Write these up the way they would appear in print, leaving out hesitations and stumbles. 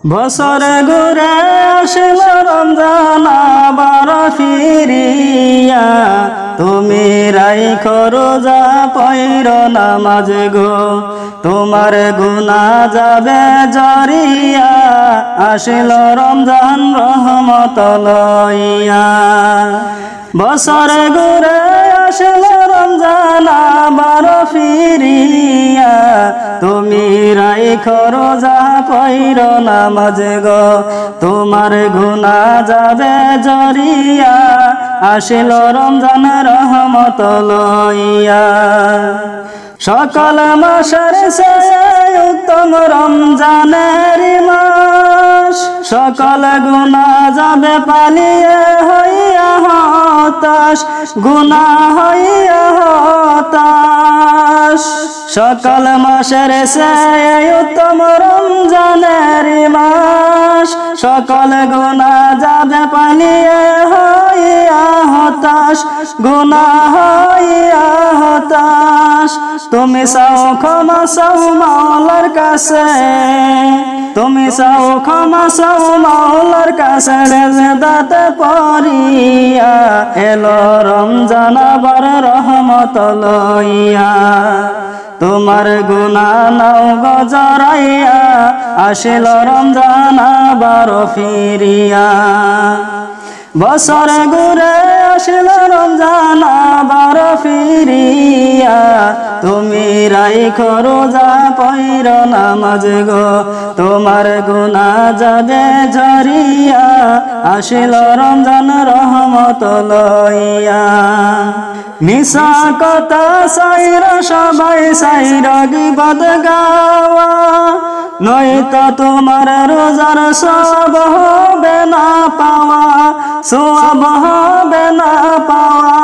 বছরে ঘুরে আসিল রমজান আবার ফিরিয়া, তুমি রাইখো রোজা পইর নামাজ গো, তোমার গুনাহ যাবে জরিয়া, আসিল রমজান রহমত লইয়া। বছরে ঘুরে আসিল রমজান আবার ফিরিয়া, তুমি রাইখো রোজা পইর নামাজ গো, তোমার গুনাহ যাবে জরিয়া, আসিল রমজান রহমত লইয়া। সকল মাসের চেয়ে উত্তম রমজানের মাস, সকল গুনাহ যাবে পালিয়ে হইয়া হতাশ, গুনাহ হইয়া হতাশ। সকল মাসের চেয়ে উত্তম রমজানের মাস, সকল গুনাহ যাবে পালিয়ে হইয়া হতাশ, গুনাহ হইয়া হতাশ। তুমি চাও ক্ষমা চাও মাওলার কাছে, তুমি চাও ক্ষমা চাও মাওলার কাছে, রেজদাতে পড়িয়া এলো রমজান আবার রহমত লইয়া। তোমার গুনাহ নাও গো জরাইয়া, আসিল রমজান আবার ফিরিয়া। বছরে ঘুরে আসিল রমজান আবার ফিরিয়া, তুমি রাইখো রোজা পইর নামাজ গো, তোমার গুনাহ যাবে জরিয়া, আসিল রমজান রহমত লইয়া। মিশা কথা সাইরা সবাই সাইরা গীবত গাওয়া, নয়তো তোমার রোজার সওয়াব হবে না পাওয়া, সওয়াব হবে না পাওয়া।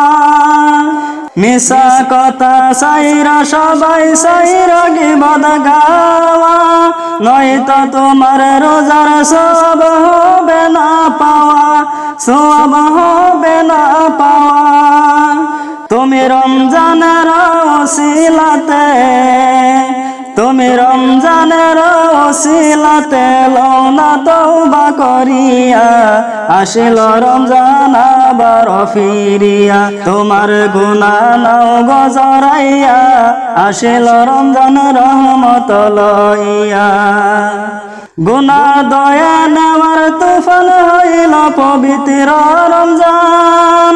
মিশা কথা সাইরা সবাই সাইরা গীবত গাওয়া, নয়তো তোমার রোজার সওয়াব হবে না পাওয়া, সওয়াব হবে না পাওয়া। তুমি রমজানের ওসিলাতে, তুমি রমজানের ওসিলাতে লওনা তওবা করিয়া, আসিল রমজান আবার ফিরিয়া, তোমার গুনাহ নাও গো জরাইয়া, আসিল রমজান রহমত লইয়া। গুনাহ দয়া নেওয়ার তুফান হইল পবিত্র রমজান,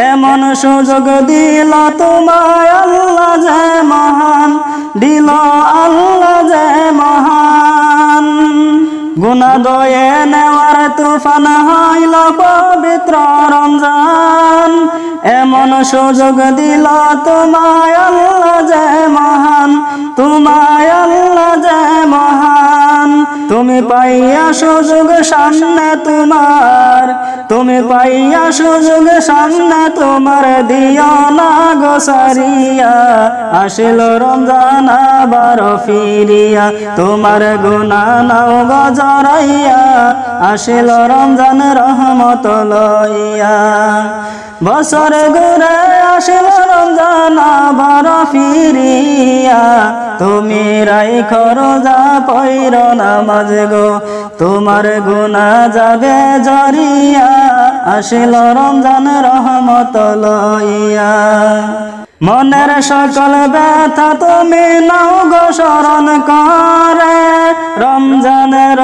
এমন সুযোগ দিল তোমায় আল্লাহ যে মহান, দিল আল্লাহ যে মহান। গুনাহ দয়া নেওয়ার তুফান হইল পবিত্র রমজান, এমন সুযোগ দিল তোমায় আল্লাহ যে মহান, তোমায় আল্লাহ যে মহান। তুমি পাইয়া সুযোগ সামনে তোমার, তুমি পাইয়া সুযোগ সামনে তোমার, দিও না গো সারিয়া, আসিল রমজান আবার ফিরিয়া, তোমার গুনাহ নাও গো জরাইয়া, আসিল রমজান রহমত লইয়া। বছরে ঘুরে আসিল রমজান আবার ফিরিয়া, তুমি রাইখো রোজা পইর নামাজ গো, তোমার গুনাহ যাবে জরিয়া, আসিল রমজান রহমত লইয়া। মনের সকল ব্যথা তুমি নাও গো স্মরণ করে, রমজানের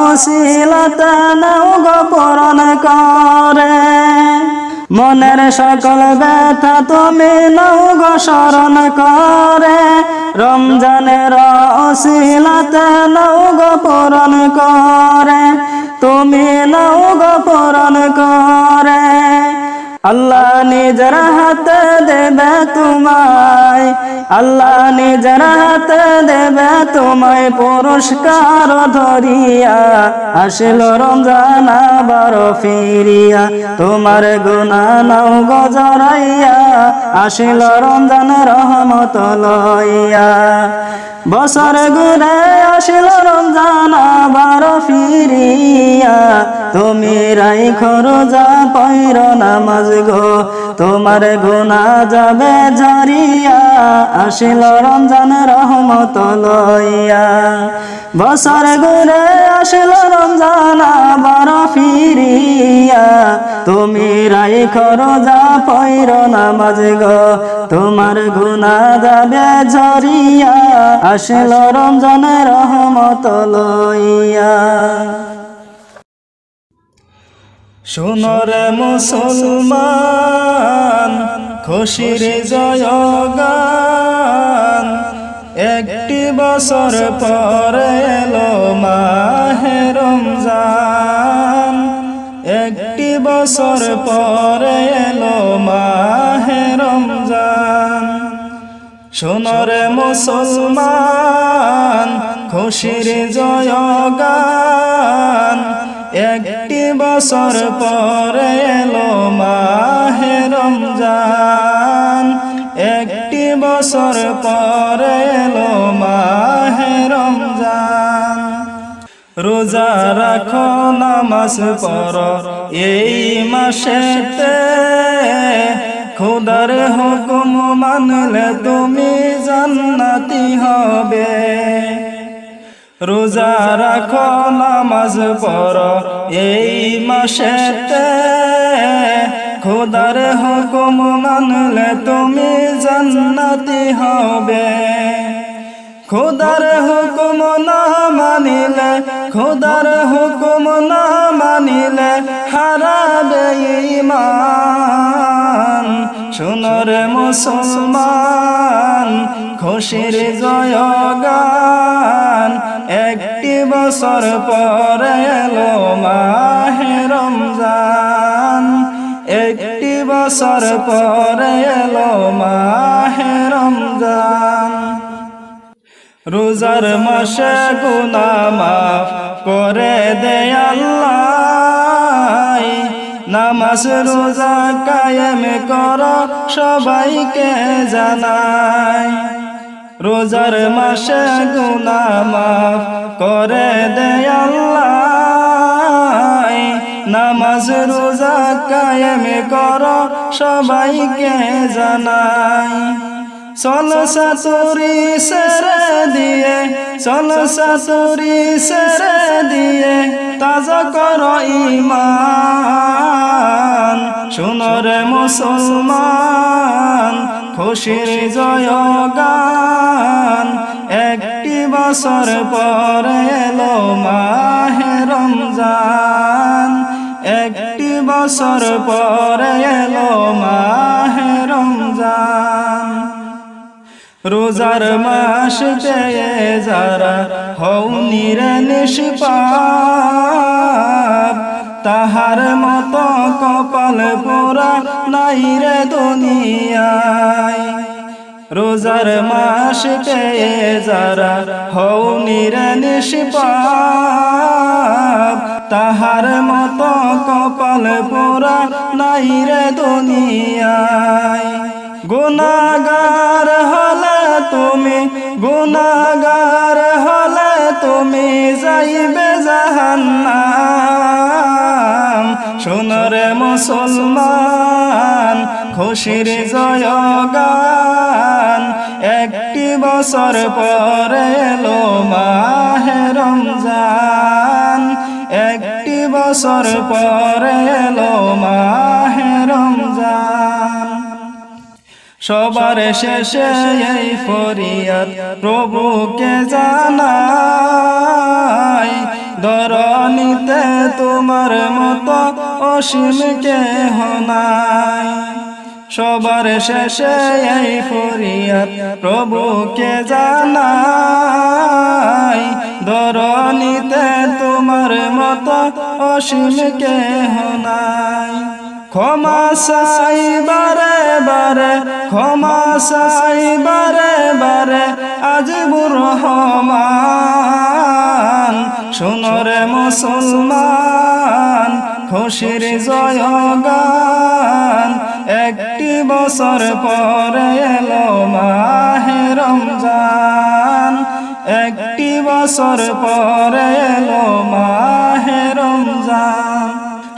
ওসিলাতে নাও গো পূরণ করে। মনের সকল ব্যথা তুমি নাও গো স্মরণ করে, রমজানের ওসিলাতে নাও গো পূরণ করে, তুমি নাও গো পূরণ করে। আল্লাহ নিজের হাতে দেবে তোমায়, আল্লাহ নিজের হাতে দেবে তোমায় পুরস্কার ধরিয়া, আসিল রমজান আবার ফিরিয়া, তোমার গুনাহ নাও গো জরাইয়া, আসিল রমজান রহমত লইয়া। বছর ঘুরে আসিল রমজান আবার ফিরিয়া, তুমি রাইখো রোজা পইর নামাজ গো, তোমার গুনাহ যাবে ঝরিয়া, আসিল রমজান রহমত লইয়া। বছর ঘুরে আসিল তুমি রাইখো রোজা পইর নামাজ গো তোমার গুনাহ যাবে ঝরিয়া আসলো রমজানের রহমত লইয়া শোনো রে মুসলমান খুশির জয়গান একটি বছর পরে এলো মাহে রমজান একটি বছর পরে এলো মাহে রমজান শোনো রে মুসলমান খুশির জয়গান একটি বছর পরে এলো মাহে রমজান একটি বছর পরে এলো মাহে রমজান রোজা রাখো নামাজ পড়ো এই মাসেতে খোদার হুকুম মানলে তুমি জান্নাতি হবে রোজা রাখো নামাজ পড়ো এই মাসেতে খোদার হুকুম মানলে তুমি জান্নাতি হবে খোদার হুকুম না মানিলে খোদার হুকুম না মানিলে হারাবে ঈমান শোনো রে মুসলমান খুশির জয়গান একটি বছর পরে এলো মাহে রমজান একটি বছর পরে এলো মাহে রমজান রোজার মাসে গুনাহ মাফ করে দেয় আল্লাহ নামাজ রোজা কায়েম করো সবাইকে জানাই রোজার মাসে গুনাহ মাফ করে দেয় আল্লাহ নামাজ রোজা কায়েম করো সবাইকে জানাই সলসা তুরি সেরে দিয়ে সলসা তুরি সেরে দিয়ে তাজা করো ঈমান শোনো রে মুসলমান খুশির জয়গান একটি বছর পরে এলো মাহে রমজান একটি বছর পরে এলো মাহে রমজান রোজার মাস পেয়ে যারা হওনি রে নিষ্পাপ তাহার মতো কপাল পোড়া নাই রে দুনিয়ায় রোজার মাস পেয়ে যারা হওনি রে নিষ্পাপ তাহার মতো কপাল পোড়া নাই রে দুনিয়ায় গুনাহগার হলে তুমি গুনাহগার হলে তুমি যাইবে জাহান্নাম শোনো রে মুসলমান খুশির জয়গান একটি বছর পরে এলো মাহে রমজান একটি বছর পরে এলো মাহে রমজান সবার শেষে এই ফরিয়াদ প্রভুকে জানাই ধরণীতে তোমার মতো অসীম কেহ নাই সবার শেষে এই ফরিয়াদ প্রভুকে জানাই ধরণীতে তোমার মতো অসীম কেহ নাই ক্ষমা চাই বারে বারে ক্ষমা চাই বারে বারে আজিবুর রহমান শোনো রে মুসলমান খুশির জয়গান একটি বছর পরে এলো মাহে রমজান একটি বছর পরে এলো মাহে রমজান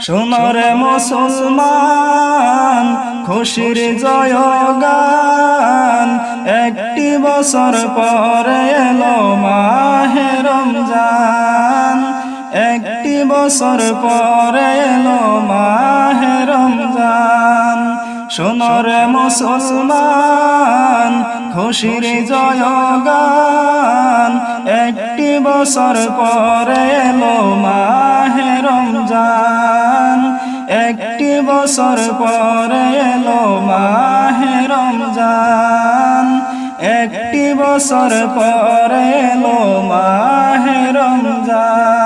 শোনো রে মুসলমান খুশির জয়গান একটি বছর পরে এলো মাহে রমজান একটি বছর পরে এলো মাহে রমজান। শোনো রে মুসলমান, খুশির জয়গান, একটি বছর পরে এলো মাহে রমজান। একটি বছর পরে এলো মাহে রমজান। একটি বছর পরে এলো মাহে রমজান।